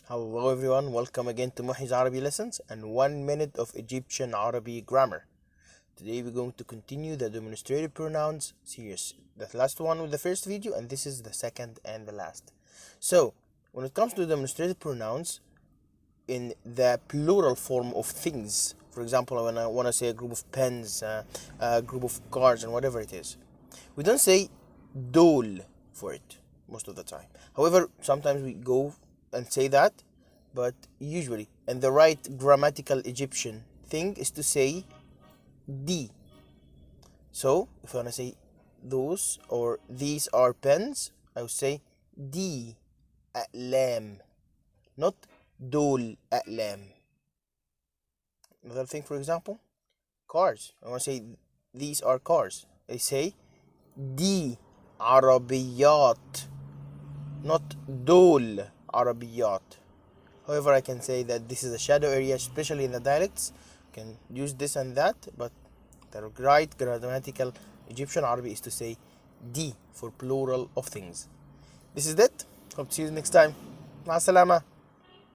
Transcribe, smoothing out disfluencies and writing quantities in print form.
Hello everyone, welcome again to Muhi's Arabic lessons and 1 minute of Egyptian Arabic grammar. Today we're going to continue the demonstrative pronouns series. The last one with the first video and this is the second and the last. So, when it comes to demonstrative pronouns in the plural form of things, for example, when I want to say a group of pens, a group of cars and whatever it is, we don't say Dool for it most of the time. However, sometimes we go and say that, but usually, and the right grammatical Egyptian thing is to say D. So if I want to say those or these are pens, I would say D a'lam, not Dool a'lam. Another thing, for example, cars. I want to say these are cars. I say D عربيات, not Dool عربيات. However, I can say that this is a shadow area, especially in the dialects. You can use this and that, but the right grammatical Egyptian Arabic is to say D for plural of things. This is it. Hope to see you next time. مع السلامة.